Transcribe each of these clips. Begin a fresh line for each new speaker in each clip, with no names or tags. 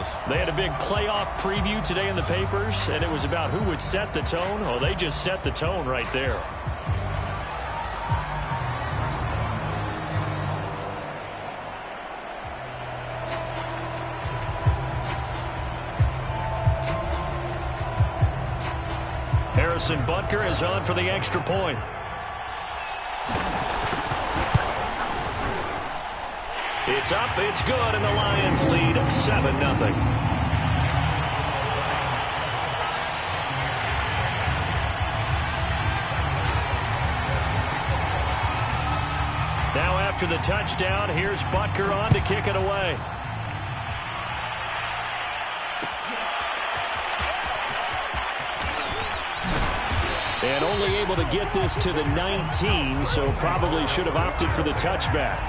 ridiculous.
They had a big playoff preview today in the papers, and it was about who would set the tone. Oh, they just set the tone right there. Harrison Butker is on for the extra point. It's up, it's good, and the Lions lead 7-0. Now after the touchdown, here's Butker on to kick it away. And only able to get this to the 19, so probably should have opted for the touchback.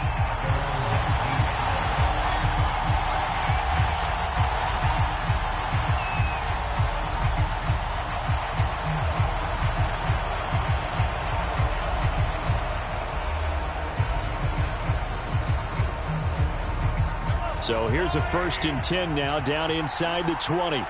So here's a 1st and 10 now, down inside the 20.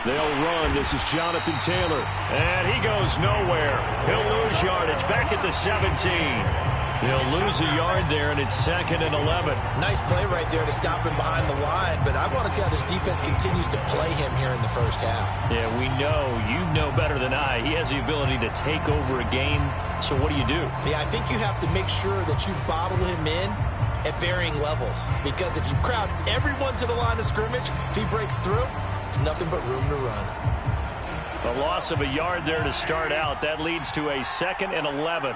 They'll run. This is Jonathan Taylor. And he goes nowhere. He'll lose yardage back at the 17. They'll lose a yard there, and it's 2nd and 11.
Nice play right there to stop him behind the line, but I want to see how this defense continues to play him here in the first half.
Yeah, we know. You know better than I. He has the ability to take over a game, so what do you do?
Yeah, I think you have to make sure that you bottle him in at varying levels, because if you crowd everyone to the line of scrimmage, if he breaks through, there's nothing but room to run.
A loss of a yard there to start out. That leads to a 2nd and 11.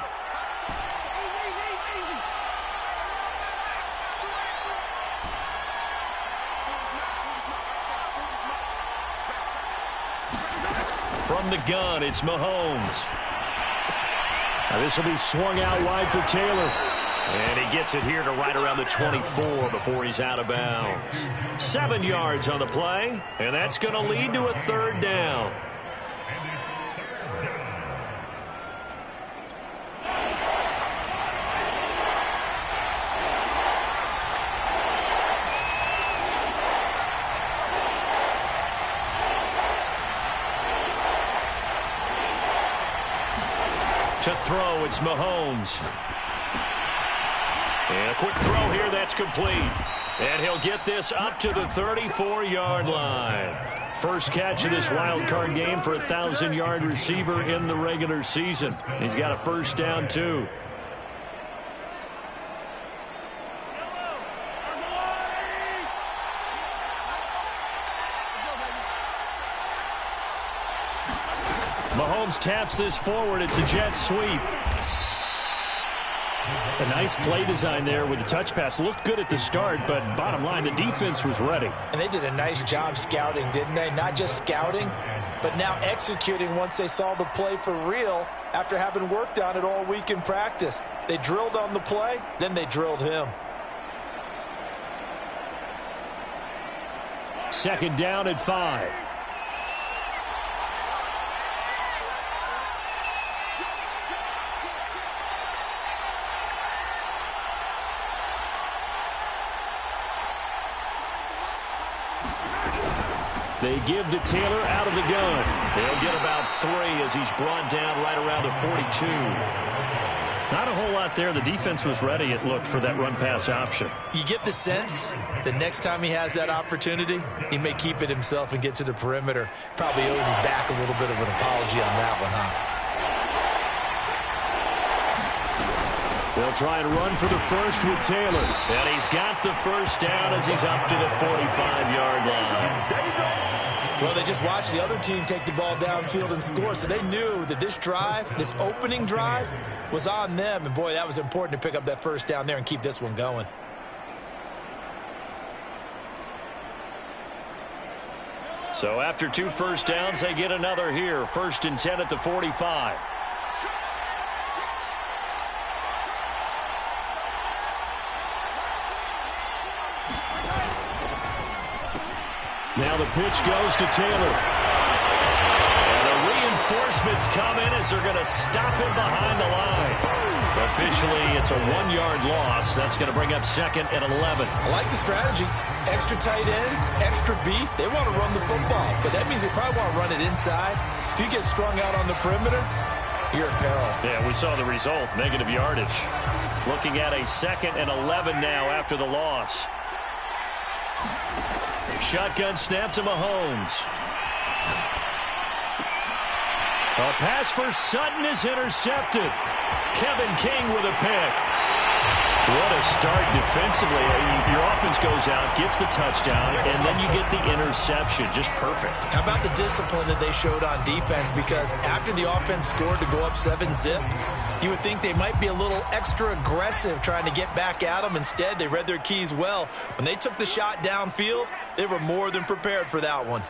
From the gun, it's Mahomes. Now this will be swung out wide for Taylor. And he gets it here to right around the 24 before he's out of bounds. 7 yards on the play, and that's going to lead to a 3rd down. To throw, it's Mahomes. And a quick throw here, that's complete. And he'll get this up to the 34-yard line. First catch of this wild card game for a 1,000-yard receiver in the regular season. He's got a 1st down, too. Mahomes taps this forward. It's a jet sweep. A nice play design there with the touch pass. Looked good at the start, but bottom line, the defense was ready.
And they did a nice job scouting, didn't they? Not just scouting, but now executing once they saw the play for real after having worked on it all week in practice. They drilled on the play, then they drilled him.
2nd down at 5. They give to Taylor out of the gun. He'll get about 3 as he's brought down right around the 42. Not a whole lot there. The defense was ready, it looked, for that run-pass option.
You get the sense the next time he has that opportunity, he may keep it himself and get to the perimeter. Probably owes his back a little bit of an apology on that one, huh?
They'll try and run for the 1st with Taylor. And he's got the 1st down as he's up to the 45-yard line.
Well, they just watched the other team take the ball downfield and score, so they knew that this drive, this opening drive, was on them. And, boy, that was important to pick up that 1st down there and keep this one going.
So after 2 1st downs, they get another here. 1st and 10 at the 45. Now the pitch goes to Taylor. And the reinforcements come in as they're going to stop him behind the line. Officially, it's a 1-yard loss. That's going to bring up 2nd and 11.
I like the strategy. Extra tight ends, extra beef. They want to run the football, but that means they probably want to run it inside. If you get strung out on the perimeter, you're in peril.
Yeah, we saw the result, negative yardage. Looking at a 2nd and 11 now after the loss. Shotgun snap to Mahomes. A pass for Sutton is intercepted. Kevin King with a pick. What a start defensively. Your offense goes out, gets the touchdown, and then you get the interception. Just perfect. How about the discipline that they showed on defense? Because after the offense scored to go up 7-zip, you would think they might be a little extra aggressive trying to get back at them. Instead, they read their keys well. When they took the shot downfield, they were more than prepared for that one.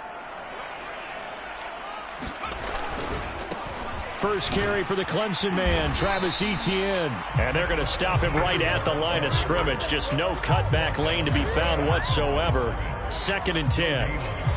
First carry for the Clemson man, Travis Etienne. And they're going to stop him right at the line of scrimmage. Just no cutback lane to be found whatsoever. 2nd and 10.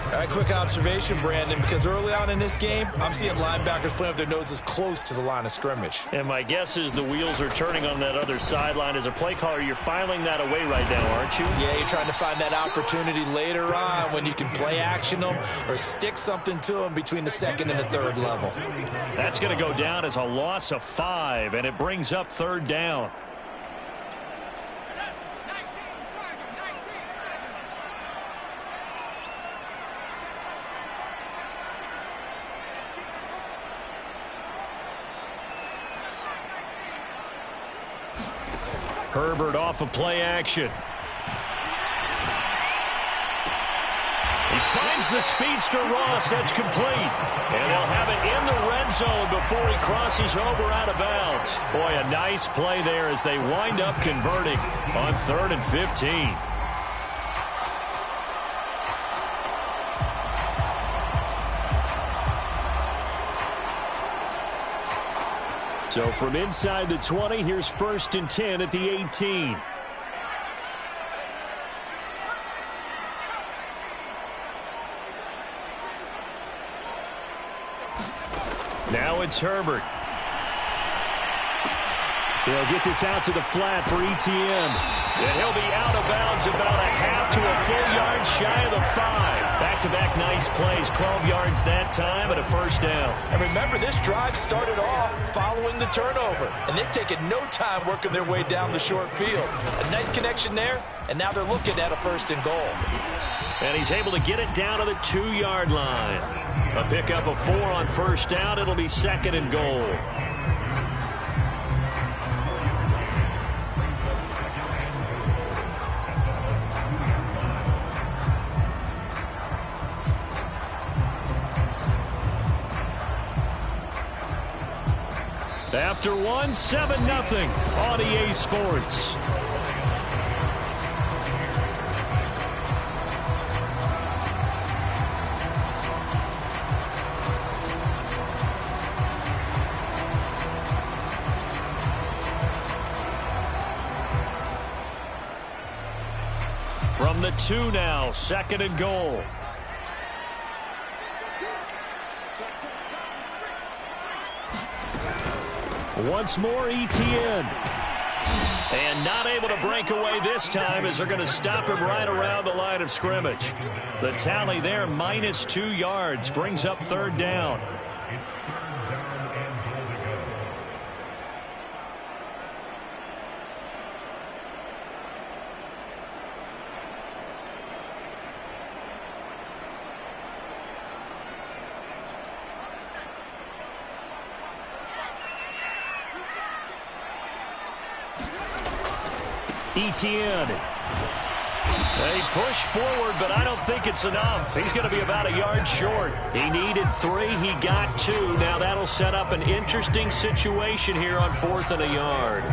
All right, quick observation, Brandon, because early on in this game, I'm seeing linebackers playing with their noses close to the line of scrimmage.
And my guess is the wheels are turning on that other sideline. As a play caller, you're filing that away right now, aren't you?
Yeah, you're trying to find that opportunity later on when you can play action them or stick something to them between the 2nd and the 3rd level.
That's going to go down as a loss of 5, and it brings up 3rd down. Herbert off of play action. He finds the speedster Ross. That's complete. And they'll have it in the red zone before he crosses over out of bounds. Boy, a nice play there as they wind up converting on 3rd and 15. So from inside the 20, here's 1st and 10 at the 18. Now it's Herbert. They'll get this out to the flat for Etienne. And he'll be out of bounds about a half to a full yard shy of the 5. Back-to-back nice plays, 12 yards that time and a 1st down.
And remember, this drive started off following the turnover. And they've taken no time working their way down the short field. A nice connection there, and now they're looking at a 1st and goal.
And he's able to get it down to the 2-yard line. A pickup of 4 on 1st down. It'll be 2nd and goal. After 1, 7-0 on EA Sports. From the 2 now, 2nd and goal. Once more, Etienne. And not able to break away this time as they're going to stop him right around the line of scrimmage. The tally there, -2 yards, brings up 3rd down. Etienne. They push forward, but I don't think it's enough. He's going to be about a yard short. He needed 3. He got 2. Now that'll set up an interesting situation here on 4th and a yard.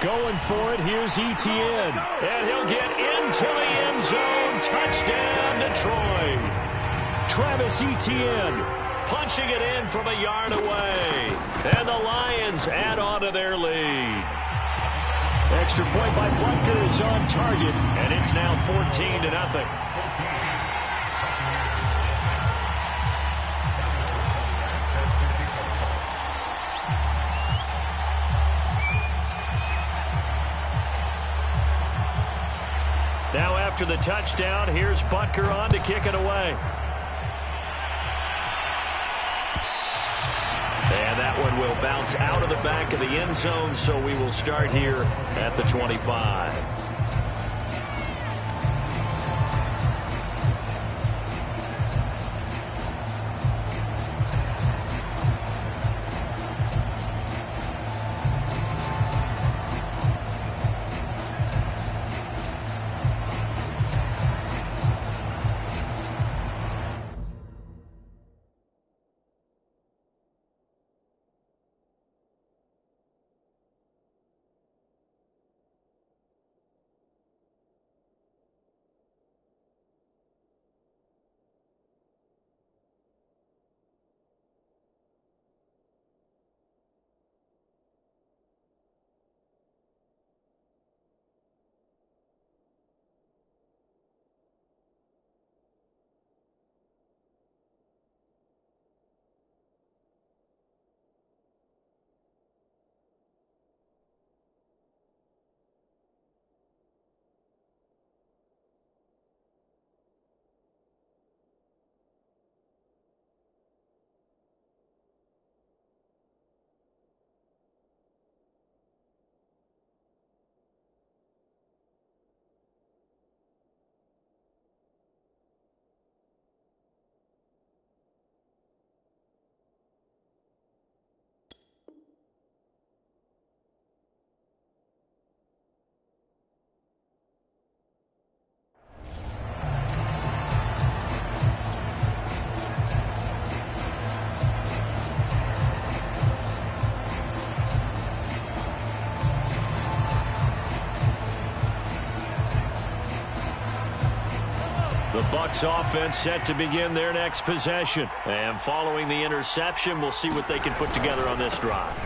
Going for it, here's Etienne. And he'll get into the end zone. Touchdown, Detroit. Travis Etienne punching it in from a yard away. And the Lions add on to their lead. Extra point by Butker is on target, and it's now 14-0. Now after the touchdown, here's Butker on to kick it away. And that one will bounce out of the back of the end zone, so we will start here at the 25. The Bucs offense set to begin their next possession. And following the interception, we'll see what they can put together on this drive.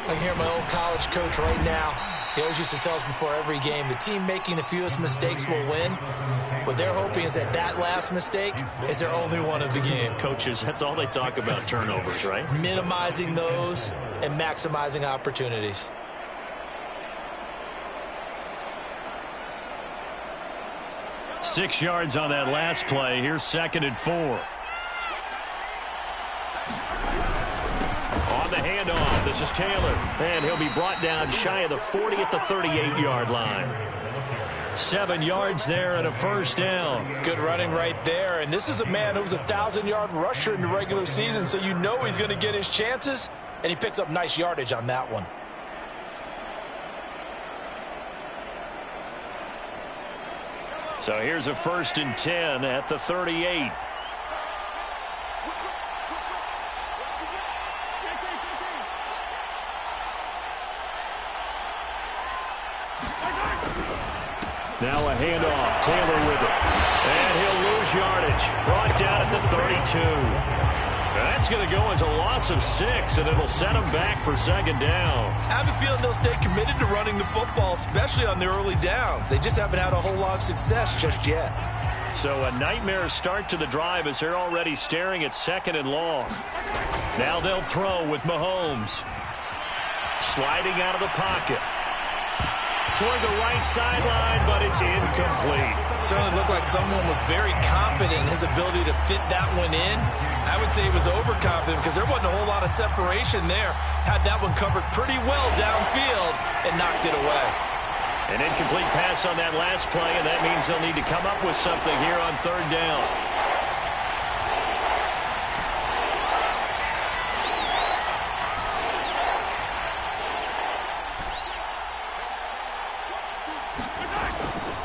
I hear my old college coach right now. He always used to tell us before every game, the team making the fewest mistakes will win. What they're hoping is that that last mistake is their only one of the game.
Coaches, that's all they talk about, turnovers, right?
Minimizing those and maximizing opportunities.
Six yards on that last play. Here's 2nd and 4. On the handoff, this is Taylor. And he'll be brought down shy of the 40 at the 38-yard line. 7 yards there and a first down.
Good running right there. And this is a man who was a 1,000-yard rusher in the regular season, so you know he's going to get his chances. And he picks up nice yardage on that one.
So here's a 1st and 10 at the 38. Now a handoff. Taylor with it. And he'll lose yardage. Brought down at the 32. That's going to go as a loss of 6, and it'll set them back for 2nd down.
I have a feeling they'll stay committed to running the football, especially on the early downs. They just haven't had a whole lot of success just yet.
So a nightmare start to the drive as they're already staring at 2nd and long. Now they'll throw with Mahomes. Sliding out of the pocket. Toward the right sideline, but it's incomplete.
Certainly looked like someone was very confident in his ability to fit that one in. I would say he was overconfident because there wasn't a whole lot of separation there. Had that one covered pretty well downfield and knocked it away.
An incomplete pass on that last play, and that means they'll need to come up with something here on 3rd down.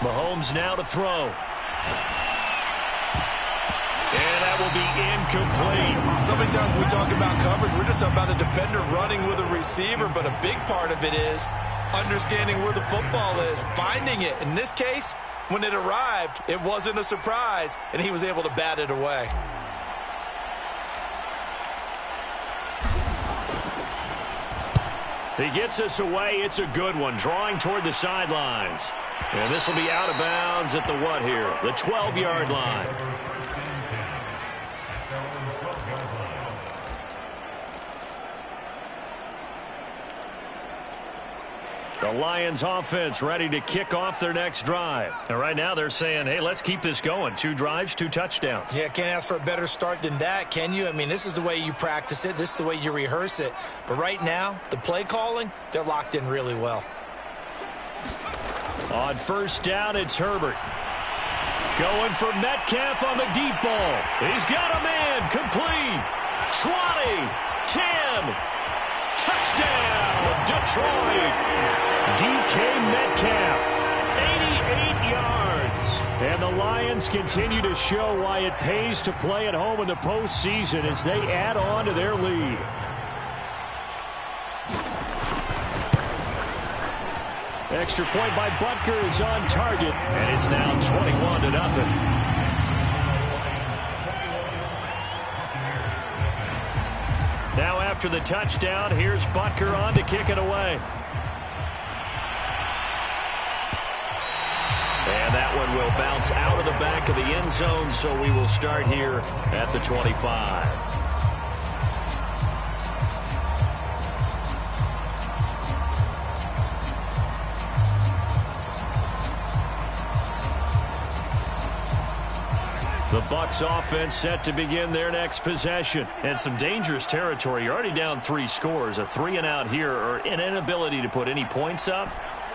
Mahomes now to throw. And that will be incomplete.
So many times when we talk about coverage, we're just talking about a defender running with a receiver, but a big part of it is understanding where the football is, finding it. In this case, when it arrived, it wasn't a surprise, and he was able to bat it away.
He gets us away. It's a good one, drawing toward the sidelines. And this will be out of bounds at the what here? The 12-yard line. The Lions offense ready to kick off their next drive. And right now they're saying, hey, let's keep this going. 2 drives, 2 touchdowns.
Yeah, can't ask for a better start than that, can you? I mean, this is the way you practice it. This is the way you rehearse it. But right now, the play calling, they're locked in really well.
On first down, it's Herbert. Going for Metcalf on the deep ball. He's got a man. Complete. 20. 10. Touchdown, Detroit. DK Metcalf, 88 yards. And the Lions continue to show why it pays to play at home in the postseason as they add on to their lead. Extra point by Butker is on target, and it's now 21-0. Now after the touchdown, here's Butker on to kick it away. And that one will bounce out of the back of the end zone, so we will start here at the 25. The Bucs offense set to begin their next possession. And some dangerous territory. You're already down 3 scores. A 3-and-out here, or an inability to put any points up.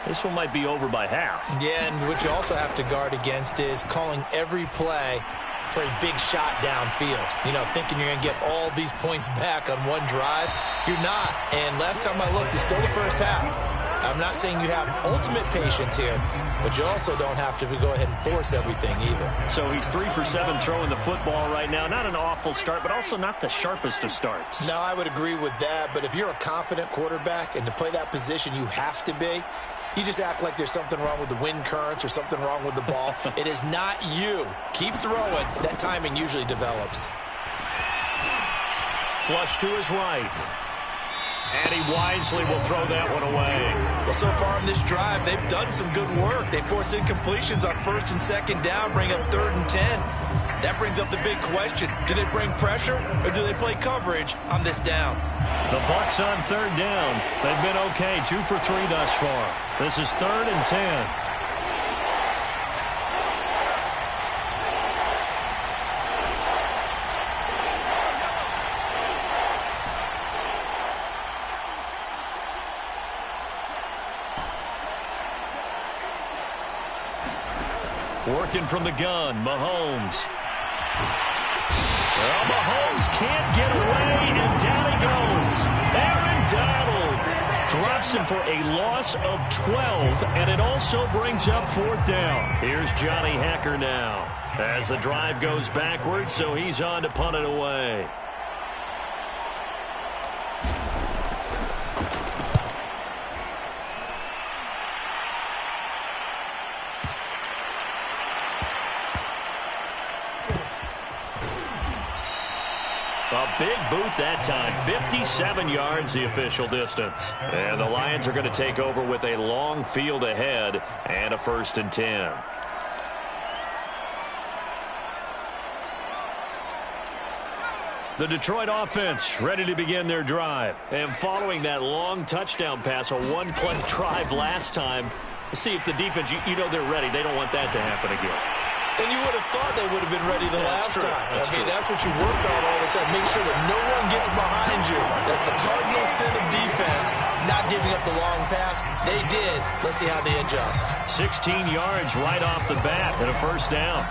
This one might be over by half.
Yeah, and what you also have to guard against is calling every play for a big shot downfield. You know, thinking you're going to get all these points back on one drive. You're not. And last time I looked, it's still the first half. I'm not saying you have ultimate patience here, but you also don't have to go ahead and force everything either.
So he's 3 for 7 throwing the football right now. Not an awful start, but also not the sharpest of starts.
No, I would agree with that. But if you're a confident quarterback and to play that position, you have to be. You just act like there's something wrong with the wind currents or something wrong with the ball.
It is not you. Keep throwing. That timing usually develops.
Flush to his right. And he wisely will throw that one away.
Well, so far in this drive, they've done some good work. They force incompletions on 1st and 2nd down, bring up 3rd and 10. That brings up the big question. Do they bring pressure or do they play coverage on this down?
The Bucs on 3rd down. They've been okay, 2 for 3 thus far. This is 3rd and 10. Working from the gun, Mahomes. Well, Mahomes can't get away, and down he goes. Aaron Donald drops him for a loss of 12, and it also brings up 4th down. Here's Johnny Hacker now as the drive goes backwards, so he's on to punt it away. A big boot that time. 57 yards the official distance. And the Lions are going to take over with a long field ahead and a 1st and 10. The Detroit offense ready to begin their drive. And following that long touchdown pass, a one-play drive last time, see if the defense, you know they're ready. They don't want that to happen again.
And you would have thought they would have been ready the last time. That's what you work on all the time. Make sure that no one gets behind you. That's the cardinal sin of defense, not giving up the long pass. They did. Let's see how they adjust.
16 yards right off the bat and a 1st down.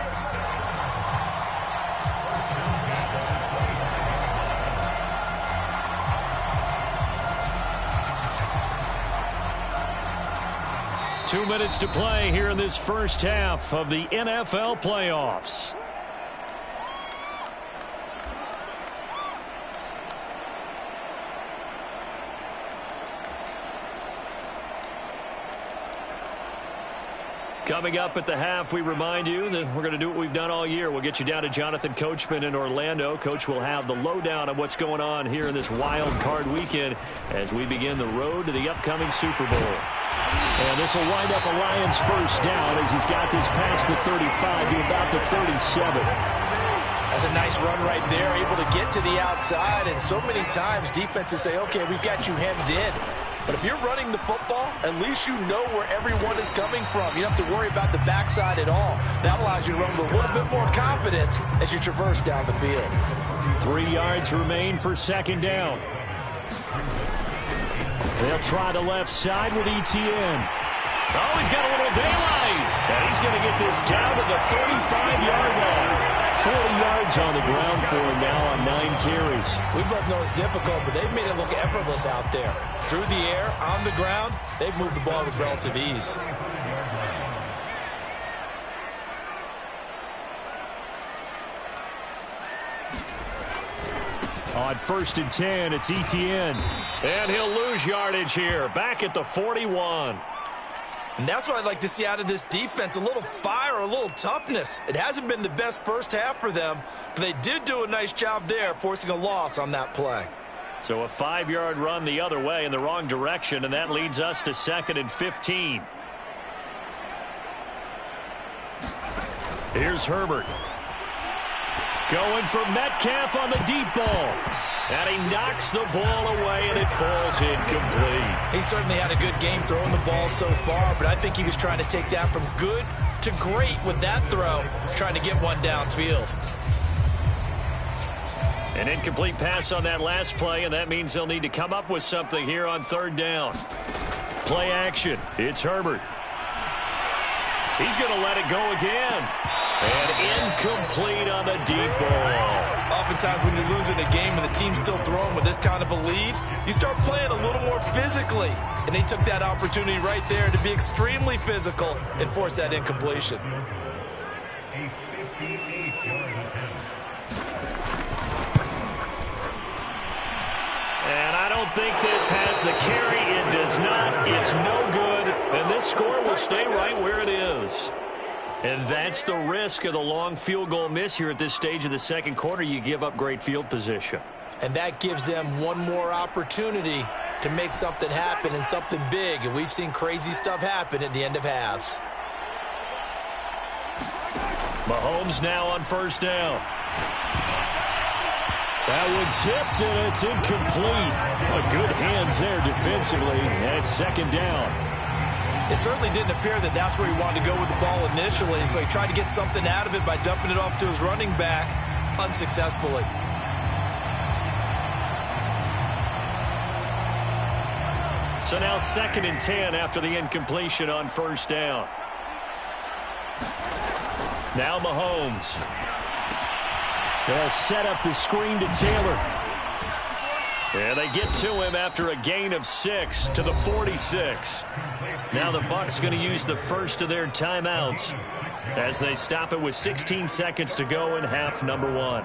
Two minutes to play here in this first half of the NFL playoffs. Coming up at the half, we remind you that we're going to do what we've done all year. We'll get you down to Jonathan Coachman in Orlando. Coach will have the lowdown on what's going on here in this wild card weekend as we begin the road to the upcoming Super Bowl. And this will wind up a Lions first down as he's got this past the 35 to about the 37.
That's a nice run right there, able to get to the outside. And so many times defenses say, okay, we've got you hemmed in. But if you're running the football, at least you know where everyone is coming from. You don't have to worry about the backside at all. That allows you to run with a little bit more confidence as you traverse down the field.
3 yards remain for second down. They'll try the left side with ETN. Oh, he's got a little daylight. And he's going to get this down to the 35-yard line. 40 yards on the ground for him now on 9 carries.
We both know it's difficult, but they've made it look effortless out there. Through the air, on the ground, they've moved the ball with relative ease.
On 1st and 10, it's ETN. And he'll lose yardage here. Back at the 41.
And that's what I'd like to see out of this defense, a little fire, a little toughness. It hasn't been the best first half for them, but they did do a nice job there, forcing a loss on that play.
So a 5-yard run the other way in the wrong direction, and that leads us to 2nd and 15. Here's Herbert. Going for Metcalf on the deep ball. And he knocks the ball away, and it falls incomplete.
He certainly had a good game throwing the ball so far, but I think he was trying to take that from good to great with that throw, trying to get one downfield.
An incomplete pass on that last play, and that means they'll need to come up with something here on 3rd down. Play action. It's Herbert. He's going to let it go again. And incomplete on the deep ball.
Oftentimes when you're losing a game and the team's still throwing with this kind of a lead, you start playing a little more physically. And they took that opportunity right there to be extremely physical and force that incompletion.
And I don't think this has the carry. It does not. It's no good. And this score will stay right where it is. And that's the risk of the long field goal miss here at this stage of the second quarter. You give up great field position.
And that gives them one more opportunity to make something happen and something big. And we've seen crazy stuff happen at the end of halves.
Mahomes now on 1st down. That one tipped, and it's incomplete. Good hands there defensively. And 2nd down.
It certainly didn't appear that that's where he wanted to go with the ball initially, so he tried to get something out of it by dumping it off to his running back unsuccessfully.
So now 2nd and 10 after the incompletion on 1st down. Now Mahomes. They'll set up the screen to Taylor. And they get to him after a gain of 6 to the 46. Now the Bucs going to use the first of their timeouts as they stop it with 16 seconds to go in half number 1.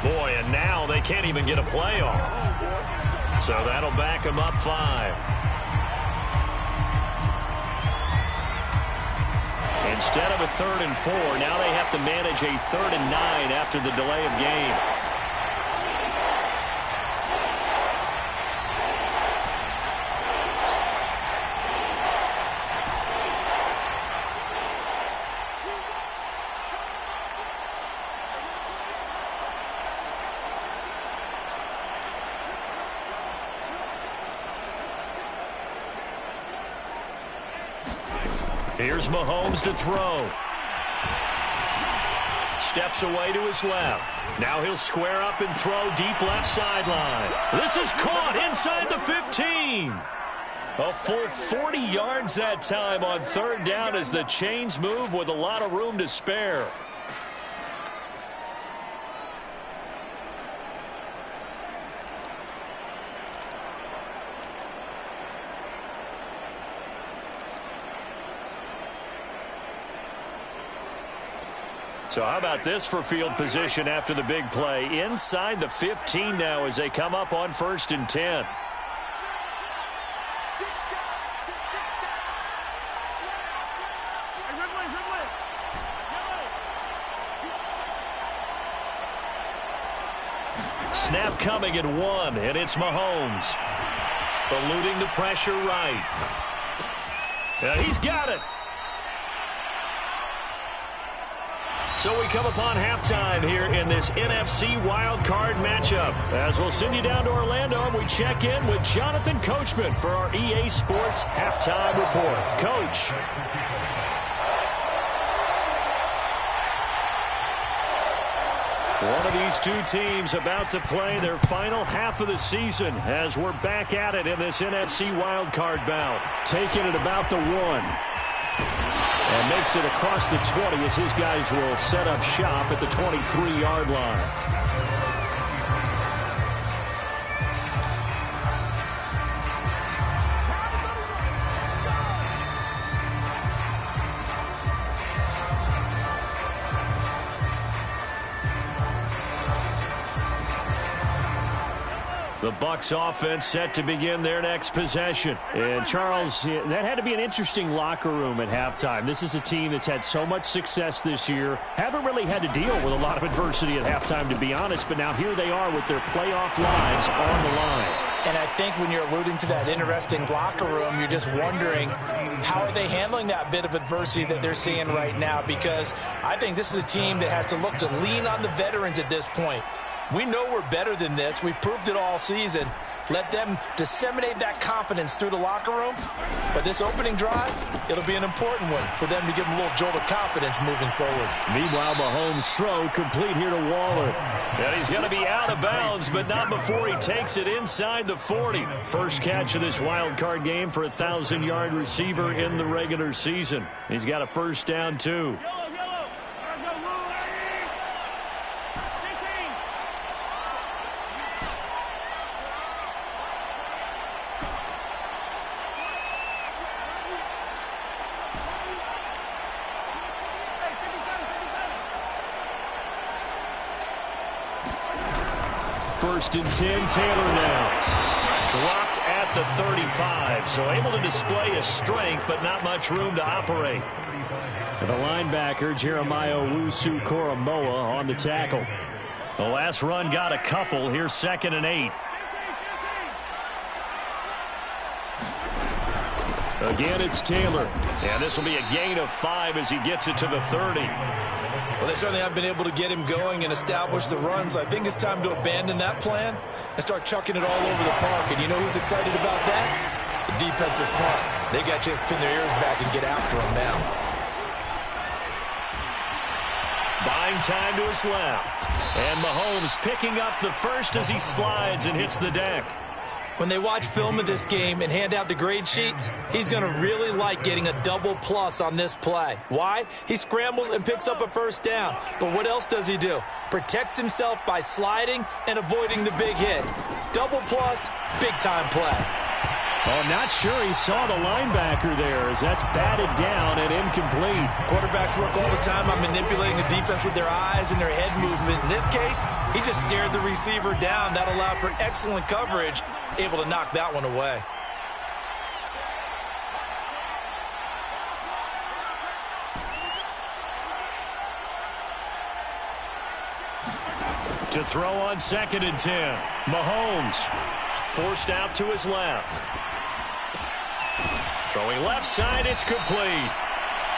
Boy, and now they can't even get a play off. So that'll back them up 5. Instead of a 3rd and 4, now they have to manage a 3rd and 9 after the delay of game. Here's Mahomes to throw. Steps away to his left. Now he'll square up and throw deep left sideline. This is caught inside the 15. A full 40 yards that time on third down as the chains move with a lot of room to spare. So how about this for field position after the big play? Inside the 15 now as they come up on 1st and 10. Snap coming at 1, and it's Mahomes. Eluding the pressure right. He's got it. So we come upon halftime here in this NFC wildcard matchup. As we'll send you down to Orlando, and we check in with Jonathan Coachman for our EA Sports Halftime Report. Coach. One of these two teams about to play their final half of the season as we're back at it in this NFC wildcard bout. Taking it about the 1. And makes it across the 20 as his guys will set up shop at the 23-yard line. The Bucs offense set to begin their next possession. And, Charles, that had to be an interesting locker room at halftime. This is a team that's had so much success this year. Haven't really had to deal with a lot of adversity at halftime, to be honest. But now here they are with their playoff lives on the line.
And I think when you're alluding to that interesting locker room, you're just wondering how are they handling that bit of adversity that they're seeing right now? Because I think this is a team that has to look to lean on the veterans at this point. We know we're better than this. We've proved it all season. Let them disseminate that confidence through the locker room. But this opening drive, it'll be an important one for them to give them a little jolt of confidence moving forward.
Meanwhile, Mahomes' throw complete here to Waller. And he's going to be out of bounds, but not before he takes it inside the 40. First catch of this wild card game for a 1,000-yard receiver in the regular season. He's got a first down, too. First and 10, Taylor now. Dropped at the 35, so able to display his strength, but not much room to operate. And the linebacker, Jeremiah Owusu-Koramoah, on the tackle. The last run got a couple. Here's 2nd and 8. Again, it's Taylor. And this will be a gain of 5 as he gets it to the 30.
Well, they certainly have been able to get him going and establish the run, so I think it's time to abandon that plan and start chucking it all over the park. And you know who's excited about that? The defensive front. They got a chance to pin their ears back and get after him now.
Buying time to his left. And Mahomes picking up the first as he slides and hits the deck.
When they watch film of this game and hand out the grade sheets, he's going to really like getting a double plus on this play. Why? He scrambles and picks up a first down. But what else does he do? Protects himself by sliding and avoiding the big hit. Double plus, big-time play.
Oh, not sure he saw the linebacker there as that's batted down and incomplete.
Quarterbacks work all the time on manipulating the defense with their eyes and their head movement. In this case, he just stared the receiver down. That allowed for excellent coverage, able to knock that one away.
To throw on 2nd and 10. Mahomes forced out to his left. Throwing left side, it's complete.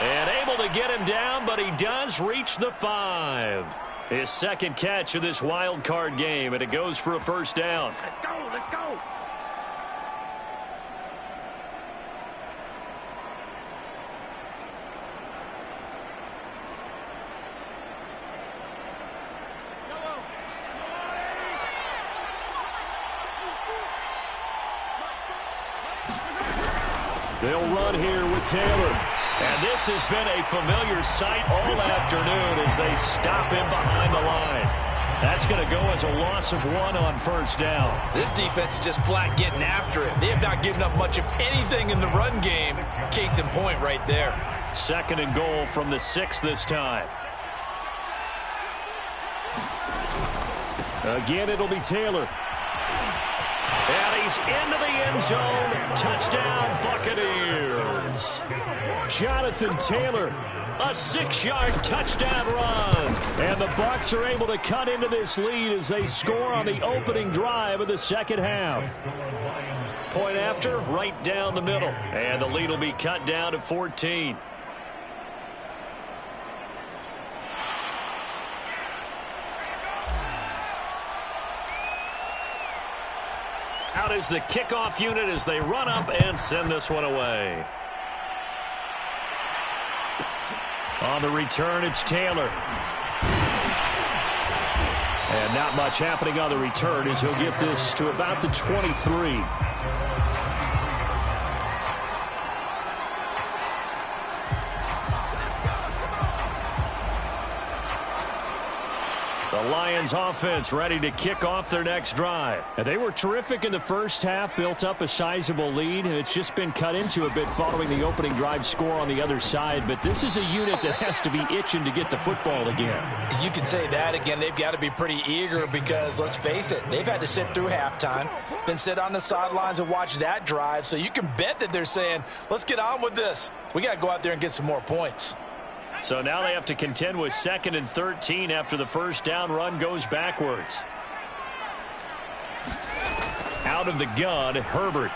And able to get him down, but he does reach the 5. His second catch of this wild card game, and it goes for a first down.
Let's go, let's go.
They'll run here with Taylor. And this has been a familiar sight all afternoon as they stop him behind the line. That's going to go as a loss of 1 on first down.
This defense is just flat getting after it. They have not given up much of anything in the run game. Case in point right there.
2nd and goal from the 6 this time. Again, it'll be Taylor. And he's into the end zone. Touchdown, Buccaneers. Jonathan Taylor, a 6-yard touchdown run. And the Bucs are able to cut into this lead as they score on the opening drive of the second half. Point after, right down the middle. And the lead will be cut down to 14. Out is the kickoff unit as they run up and send this one away. On the return, it's Taylor. And not much happening on the return as he'll get this to about the 23. The Lions offense ready to kick off their next drive. And they were terrific in the first half, built up a sizable lead, and it's just been cut into a bit following the opening drive score on the other side. But this is a unit that has to be itching to get the football again.
You can say that again. They've got to be pretty eager because, let's face it, they've had to sit through halftime, then sit on the sidelines and watch that drive. So you can bet that they're saying, let's get on with this. We got to go out there and get some more points.
So now they have to contend with 2nd and 13 after the first down run goes backwards. Out of the gun, Herbert.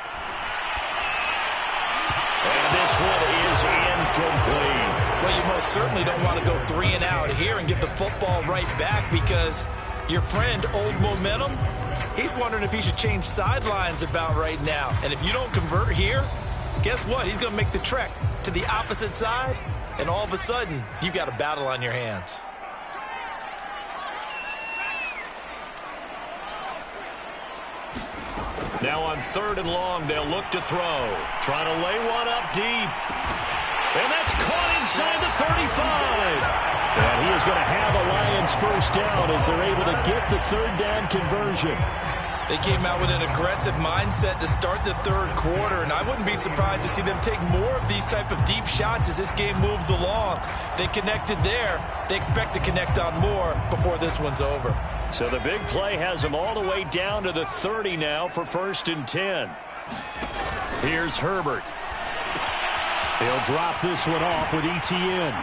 And this one is incomplete.
Well, you most certainly don't want to go 3 and out here and get the football right back because your friend, Old Momentum, he's wondering if he should change sidelines about right now. And if you don't convert here, guess what? He's going to make the trek to the opposite side. And all of a sudden, you've got a battle on your hands.
Now on 3rd and long, they'll look to throw. Trying to lay one up deep. And that's caught inside the 35. And he is going to have a Lions first down as they're able to get the 3rd down conversion.
They came out with an aggressive mindset to start the 3rd quarter, and I wouldn't be surprised to see them take more of these type of deep shots as this game moves along. They connected there. They expect to connect on more before this one's over.
So the big play has them all the way down to the 30 now for 1st and 10. Here's Herbert. He'll drop this one off with ETN.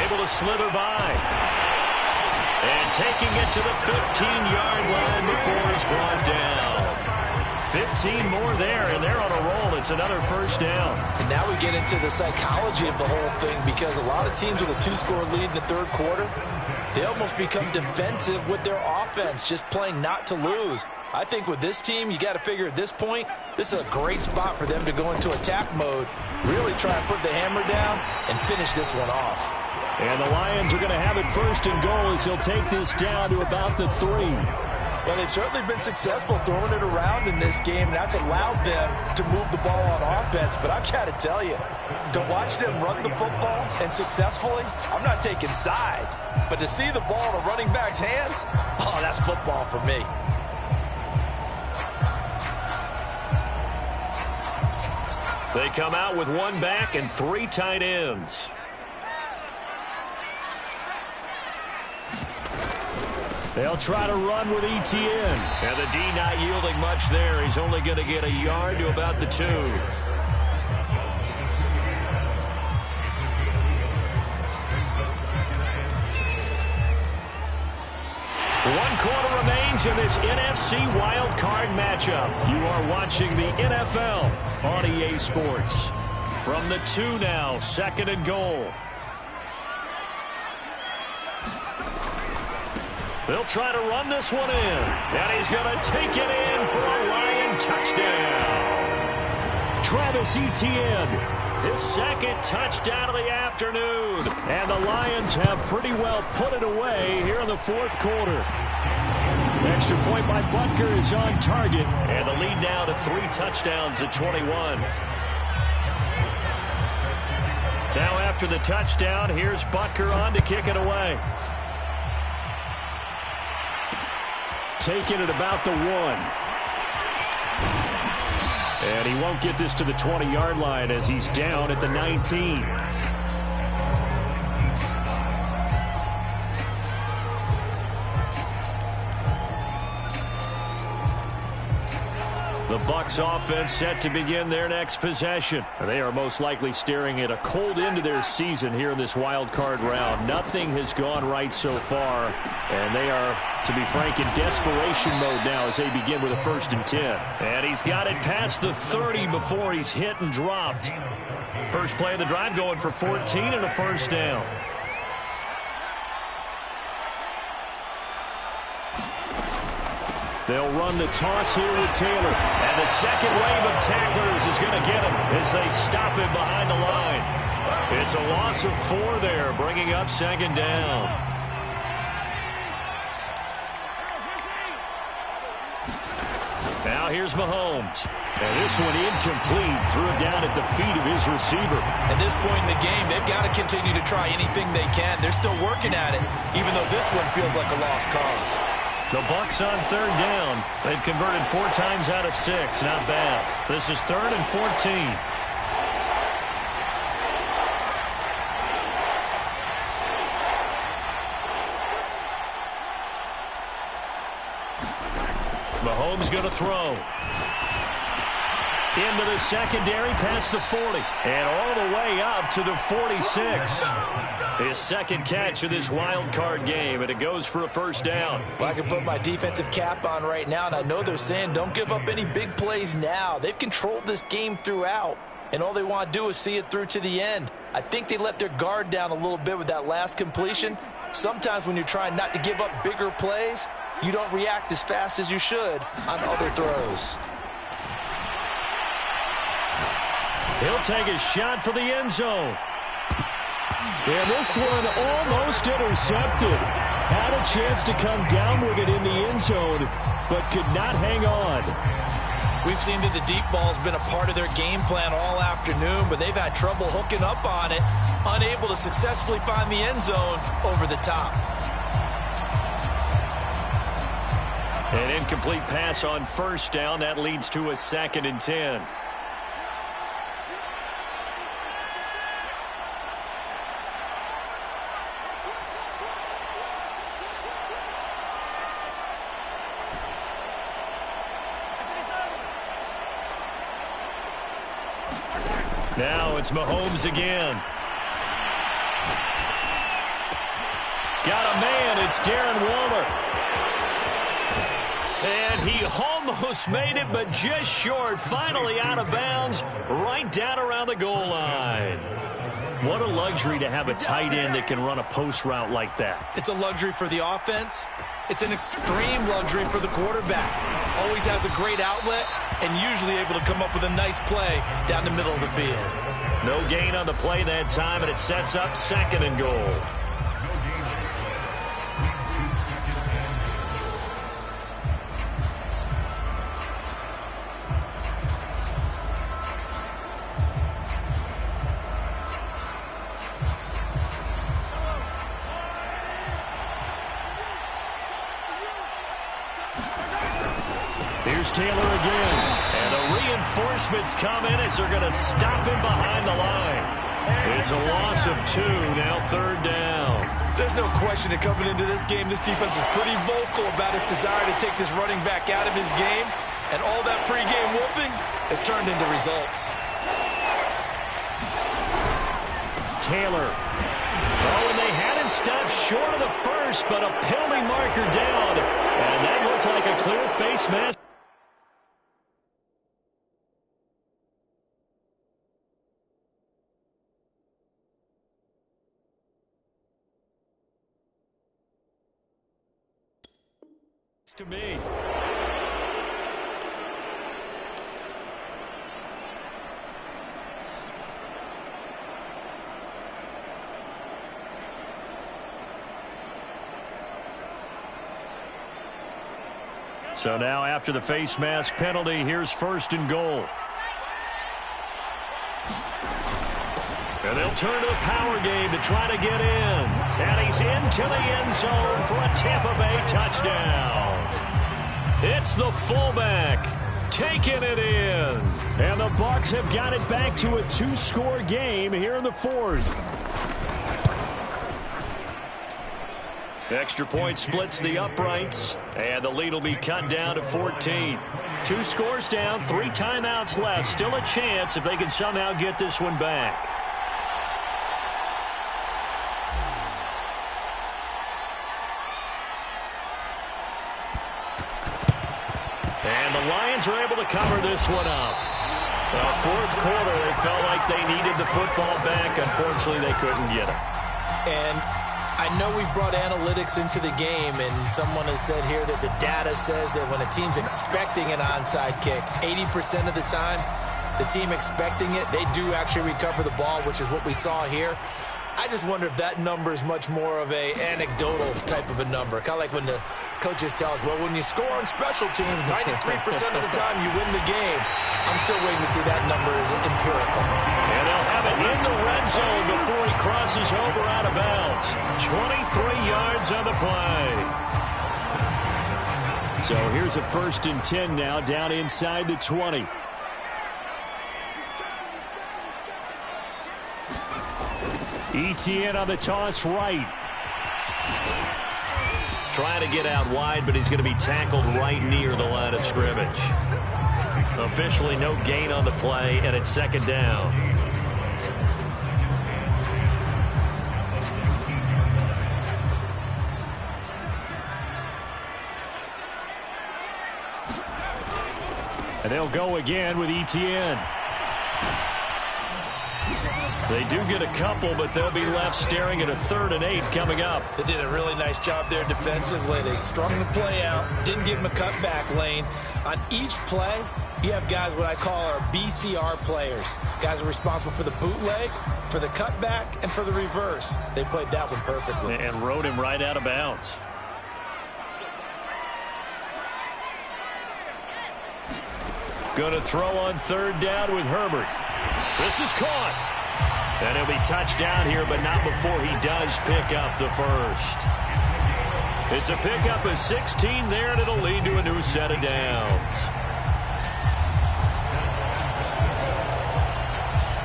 Able to slither by. And taking it to the 15-yard line before it's brought down. 15 more there, and they're on a roll. It's another first down.
And now we get into the psychology of the whole thing because a lot of teams with a 2-score lead in the 3rd quarter, they almost become defensive with their offense, just playing not to lose. I think with this team, you got to figure at this point, this is a great spot for them to go into attack mode, really try and put the hammer down and finish this one off.
And the Lions are going to have it 1st and goal as he'll take this down to about the 3.
Well, they've certainly been successful throwing it around in this game, and that's allowed them to move the ball on offense. But I've got to tell you, to watch them run the football and successfully, I'm not taking sides. But to see the ball in a running back's hands, oh, that's football for me.
They come out with 1 back and 3 tight ends. They'll try to run with ETN. And the D not yielding much there. He's only going to get a yard to about the 2. 1 quarter remains in this NFC wildcard matchup. You are watching the NFL on EA Sports. From the 2 now, 2nd and goal. They'll try to run this one in. And he's going to take it in for a Lion touchdown. Travis Etienne, his 2nd touchdown of the afternoon. And the Lions have pretty well put it away here in the 4th quarter. Extra point by Butker is on target. And the lead now to 3 touchdowns at 21. Now after the touchdown, here's Butker on to kick it away. Taking it about the 1. And he won't get this to the 20-yard line as he's down at the 19. The Bucs offense set to begin their next possession. They are most likely staring at a cold end to their season here in this wild card round. Nothing has gone right so far, and they are, to be frank, in desperation mode now as they begin with a 1st and 10. And he's got it past the 30 before he's hit and dropped. First play of the drive going for 14 and a 1st down. They'll run the toss here with Taylor. And the second wave of tacklers is going to get him as they stop him behind the line. It's a loss of 4 there, bringing up 2nd down. Now here's Mahomes. And this one incomplete. Threw it down at the feet of his receiver.
At this point in the game, they've got to continue to try anything they can. They're still working at it, even though this one feels like a lost cause.
The Bucs on 3rd down. They've converted 4 times out of 6. Not bad. This is 3rd and 14. Mahomes going to throw. Into the secondary, past the 40. And all the way up to the 46. His 2nd catch of this wild card game, and it goes for a 1st down.
Well, I can put my defensive cap on right now, and I know they're saying don't give up any big plays now. They've controlled this game throughout, and all they want to do is see it through to the end. I think they let their guard down a little bit with that last completion. Sometimes when you're trying not to give up bigger plays, you don't react as fast as you should on other throws.
He'll take a shot for the end zone.
And this one almost intercepted. Had a chance to come down with it in the end zone, but could not hang on.
We've seen that the deep ball's been a part of their game plan all afternoon, but they've had trouble hooking up on it, unable to successfully find the end zone over the top.
An incomplete pass on 1st down. That leads to a 2nd and 10. Now it's Mahomes again. Got a man. It's Darren Waller. And he almost made it, but just short. Finally out of bounds, right down around the goal line. What a luxury to have a tight end that can run a post route like that.
It's a luxury for the offense. It's an extreme luxury for the quarterback. Always has a great outlet and usually able to come up with a nice play down the middle of the field.
No gain on the play that time, and it sets up 2nd and goal. Here's Taylor again. And the reinforcements come in as they're going to stop him behind the line. It's a loss of 2, now 3rd down.
There's no question that coming into this game, this defense is pretty vocal about its desire to take this running back out of his game. And all that pregame whooping has turned into results.
Taylor. Oh, and they had him stopped short of the 1st, but a penalty marker down. And that looked like a clear face mask. To me. So now after the face mask penalty, here's 1st and goal. And they'll turn to the power game to try to get in. And he's into the end zone for a Tampa Bay touchdown. It's the fullback taking it in.
And the Bucs have got it back to a 2-score game here in the 4th.
Extra point splits the uprights, and the lead will be cut down to 14. 2 scores down, 3 timeouts left. Still a chance if they can somehow get this one back. And the Lions are able to cover this one up. Well, 4th quarter, they felt like they needed the football back. Unfortunately, they couldn't get it.
And I know we brought analytics into the game, and someone has said here that the data says that when a team's expecting an onside kick, 80% of the time, the team expecting it, they do actually recover the ball, which is what we saw here. I just wonder if that number is much more of a anecdotal type of a number. Kind of like when the coaches tell us, well, when you score on special teams, 93% of the time you win the game. I'm still waiting to see that number is empirical.
And they'll have it in the red zone before he crosses over out of bounds. 23 yards on the play.
So here's a 1st and 10 now down inside the 20. ETN on the toss right.
Trying to get out wide, but he's going to be tackled right near the line of scrimmage. Officially no gain on the play, and it's 2nd down.
And they'll go again with ETN.
They do get a couple, but they'll be left staring at a 3rd and 8 coming up.
They did a really nice job there defensively. They strung the play out, didn't give him a cutback lane. On each play, you have guys what I call our BCR players. Guys are responsible for the bootleg, for the cutback, and for the reverse. They played that one perfectly.
And rode him right out of bounds. Going to throw on 3rd down with Herbert. This is caught. And he'll be touchdown here, but not before he does pick up the 1st. It's a pickup of 16 there, and it'll lead to a new set of downs.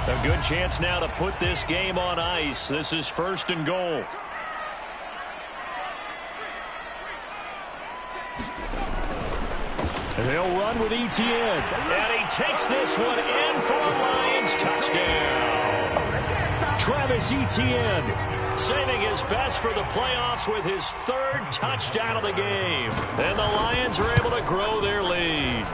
A good chance now to put this game on ice. This is 1st and goal.
And they'll run with ETN.
And he takes this one in for a Lions touchdown.
Travis Etienne
saving his best for the playoffs with his 3rd touchdown of the game. And the Lions are able to grow their lead.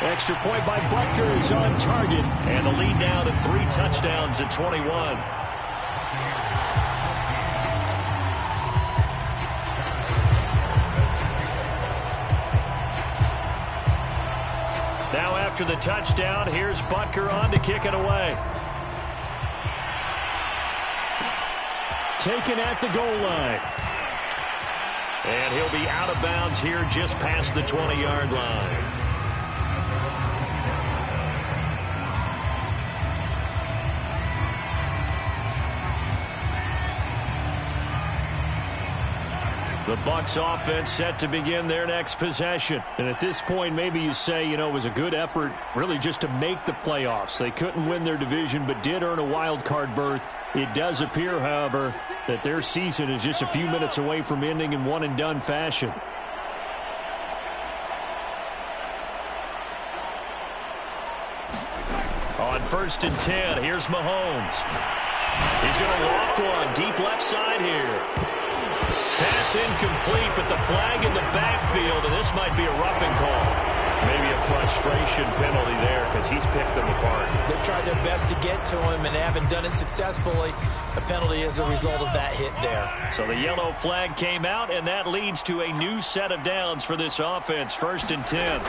Extra point by Butker is on target.
And the lead now to 3 touchdowns at 21. Now after the touchdown, here's Butker on to kick it away.
Taken at the goal line.
And he'll be out of bounds here just past the 20-yard line. The Bucs offense set to begin their next possession.
And at this point, maybe you say, you know, it was a good effort really just to make the playoffs. They couldn't win their division, but did earn a wild card berth. It does appear, however, that their season is just a few minutes away from ending in one-and-done fashion.
On 1st and 10, here's Mahomes. He's going to loft one deep left side here. Pass incomplete, but the flag in the backfield, and this might be a roughing call. Maybe a frustration penalty there because he's picked them apart.
They've tried their best to get to him and haven't done it successfully. A penalty as a result of that hit there.
So the yellow flag came out, and that leads to a new set of downs for this offense. 1st and 10.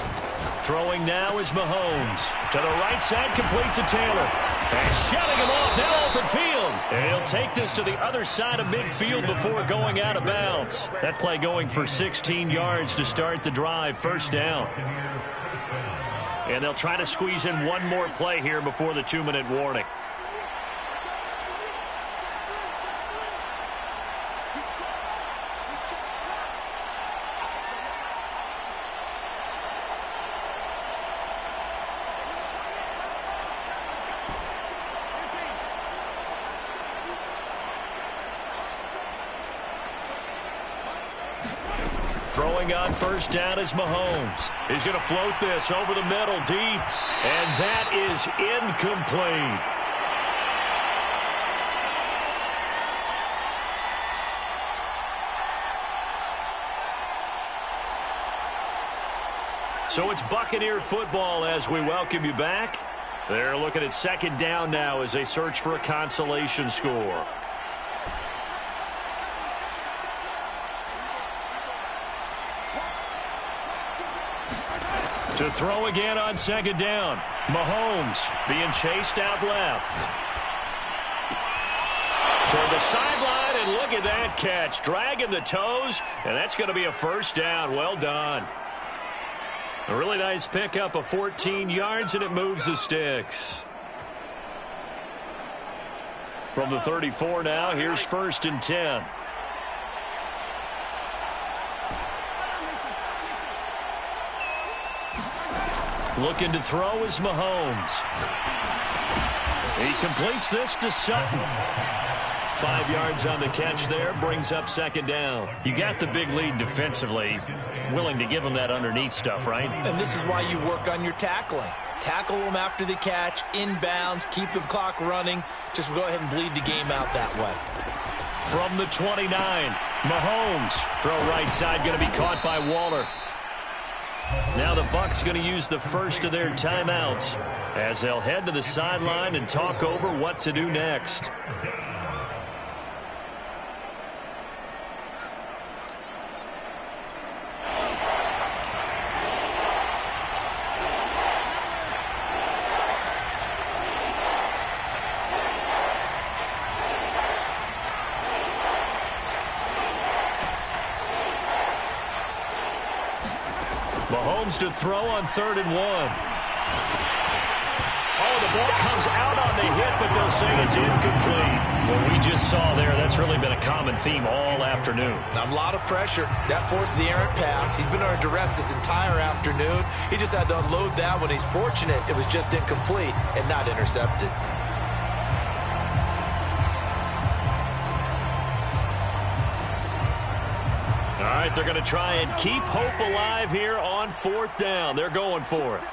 Throwing now is Mahomes. To the right side, complete to Taylor. And shutting him off, now open field. And he'll take this to the other side of midfield before going out of bounds. That play going for 16 yards to start the drive, first down. And they'll try to squeeze in one more play here before the 2-minute warning. Throwing on first down is Mahomes. He's going to float this over the middle deep, and that is incomplete. So it's Buccaneer football as we welcome you back. They're looking at second down now as they search for a consolation score. To throw again on second down. Mahomes being chased out left. Toward the sideline, and look at that catch. Dragging the toes, and that's going to be a first down. Well done. A really nice pickup of 14 yards, and it moves the sticks. From the 34 now, here's first and 10. Looking to throw is Mahomes. He completes this to Sutton. 5 yards on the catch there, brings up second down. You got the big lead defensively. Willing to give him that underneath stuff, right?
And this is why you work on your tackling. Tackle them after the catch, inbounds, keep the clock running. Just go ahead and bleed the game out that way.
From the 29, Mahomes. Throw right side, going to be caught by Waller. Now the Bucs going to use the first of their timeouts as they'll head to the sideline and talk over what to do next. Mahomes to throw on 3rd and 1. Oh, the ball comes out on the hit, but they'll say it's incomplete. What we just saw there, that's really been a common theme all afternoon.
A lot of pressure. That forced the errant pass. He's been under duress this entire afternoon. He just had to unload that one. He's fortunate it was just incomplete and not intercepted.
All right, they're going to try and keep hope alive here on 4th down. They're going for it.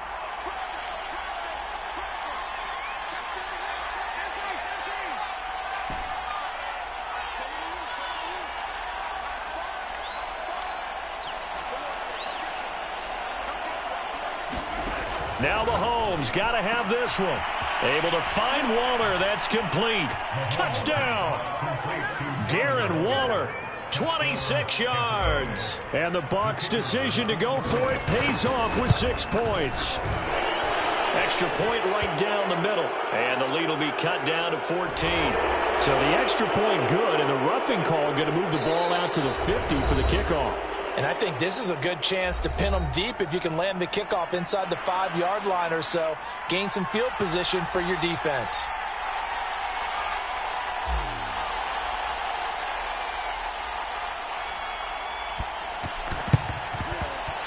Now Mahomes got to have this one. Able to find Waller. That's complete. Touchdown. Darren Waller. 26 yards.
And the Bucs' decision to go for it pays off with 6 points.
Extra point right down the middle. And the lead will be cut down to 14.
So the extra point good, and the roughing call going to move the ball out to the 50 for the kickoff.
And I think this is a good chance to pin them deep if you can land the kickoff inside the 5-yard line or so. Gain some field position for your defense.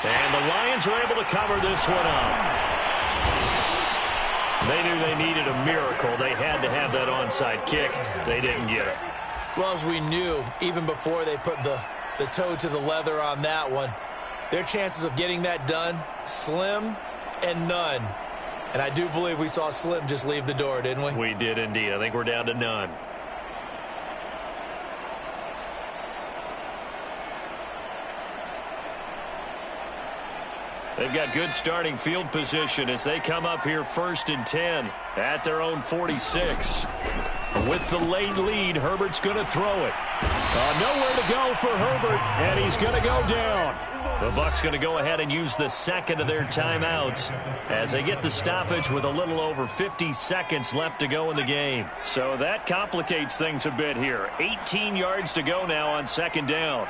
And the Lions are able to cover this one up. They knew they needed a miracle. They had to have that onside kick. They didn't get it.
Well, as we knew, even before they put the toe to the leather on that one, their chances of getting that done, slim and none. And I do believe we saw Slim just leave the door, didn't we?
We did indeed. I think we're down to none. They've got good starting field position as they come up here 1st and 10 at their own 46.
With the late lead, Herbert's going to throw it. Nowhere to go for Herbert, and he's going to go down. The Bucs going to go ahead and use the second of their timeouts as they get the stoppage with a little over 50 seconds left to go in the game. So that complicates things a bit here. 18 yards to go now on second down.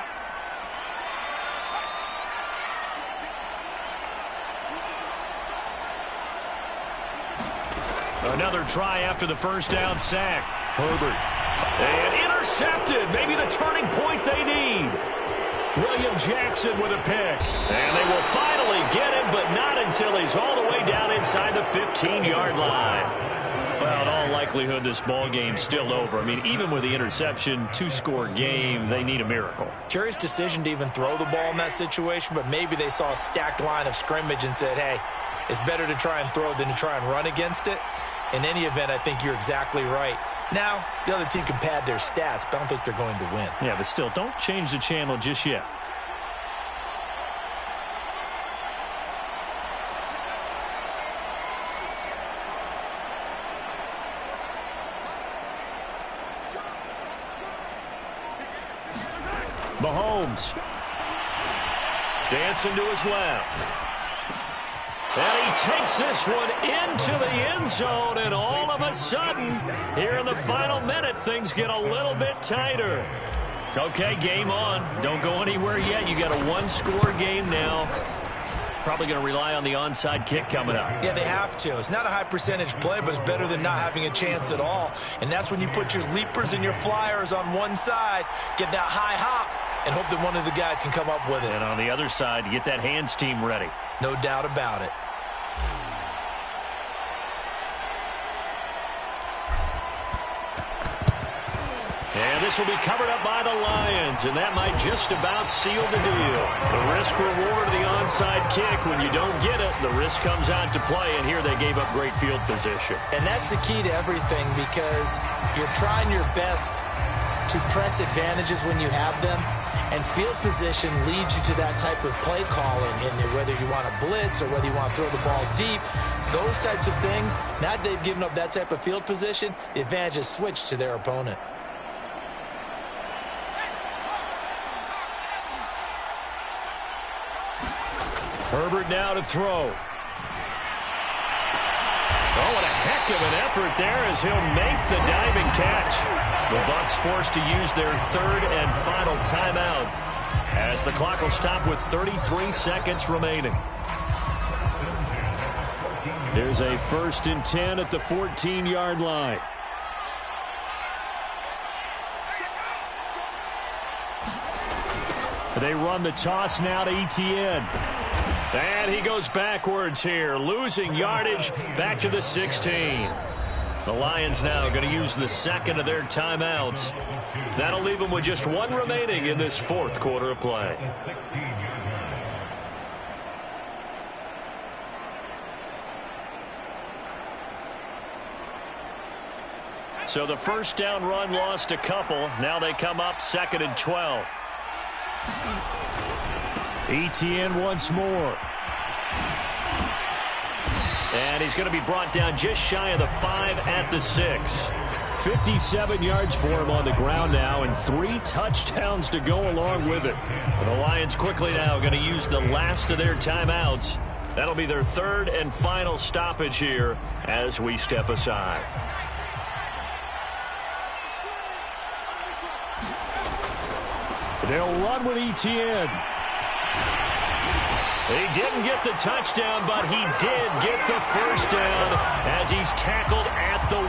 Another try after the first down sack. Herbert. And intercepted. Maybe the turning point they need. William Jackson with a pick. And they will finally get him, but not until he's all the way down inside the 15-yard line. Well, in all likelihood, this ball game's still over. I mean, even with the interception, two-score game, they need a miracle.
Curious decision to even throw the ball in that situation, but maybe they saw a stacked line of scrimmage and said, hey, it's better to try and throw than to try and run against it. In any event, I think you're exactly right. Now, the other team can pad their stats, but I don't think they're going to win.
Yeah, but still, don't change the channel just yet. Mahomes. Dancing to his left. And he takes this one into the end zone, and all of a sudden, here in the final minute, things get a little bit tighter. Okay, game on. Don't go anywhere yet. You got a one-score game now. Probably going to rely on the onside kick coming up.
Yeah, they have to. It's not a high-percentage play, but it's better than not having a chance at all. And that's when you put your leapers and your flyers on one side, get that high hop, and hope that one of the guys can come up with it.
And on the other side, get that hands team ready.
No doubt about it.
And this will be covered up by the Lions, and that might just about seal the deal. The risk-reward of the onside kick. When you don't get it, the risk comes out to play, and here they gave up great field position.
And that's the key to everything, because you're trying your best to press advantages when you have them, and field position leads you to that type of play calling, and whether you want to blitz or whether you want to throw the ball deep, those types of things. Now that they've given up that type of field position, the advantage is switched to their opponent.
Herbert now to throw. Oh, what a heck of an effort there as he'll make the diving catch. The Bucs forced to use their third and final timeout as the clock will stop with 33 seconds remaining. There's a 1st and 10 at the 14-yard line. They run the toss now to Etienne. And he goes backwards here, losing yardage back to the 16. The Lions now going to use the second of their timeouts. That'll leave them with just one remaining in this fourth quarter of play. So the first down run lost a couple. Now they come up 2nd and 12. Etienne once more. And he's going to be brought down just shy of the 5 at the 6. 57 yards for him on the ground now, and 3 touchdowns to go along with it. And the Lions quickly now going to use the last of their timeouts. That'll be their third and final stoppage here as we step aside. They'll run with Etienne. He didn't get the touchdown, but he did get the first down as he's tackled at the 1.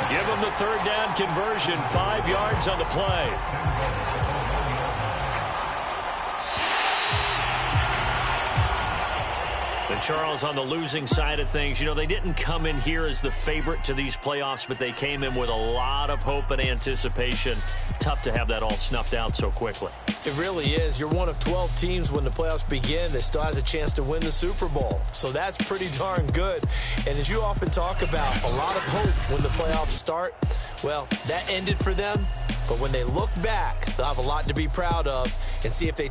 Give him the third down conversion, 5 yards on the play. And Charles, on the losing side of things, you know, they didn't come in here as the favorite to these playoffs, but they came in with a lot of hope and anticipation. Tough to have that all snuffed out so quickly.
It really is. You're one of 12 teams when the playoffs begin that still has a chance to win the Super Bowl. So that's pretty darn good. And as you often talk about, a lot of hope when the playoffs start. Well, that ended for them. But when they look back, they'll have a lot to be proud of and see if they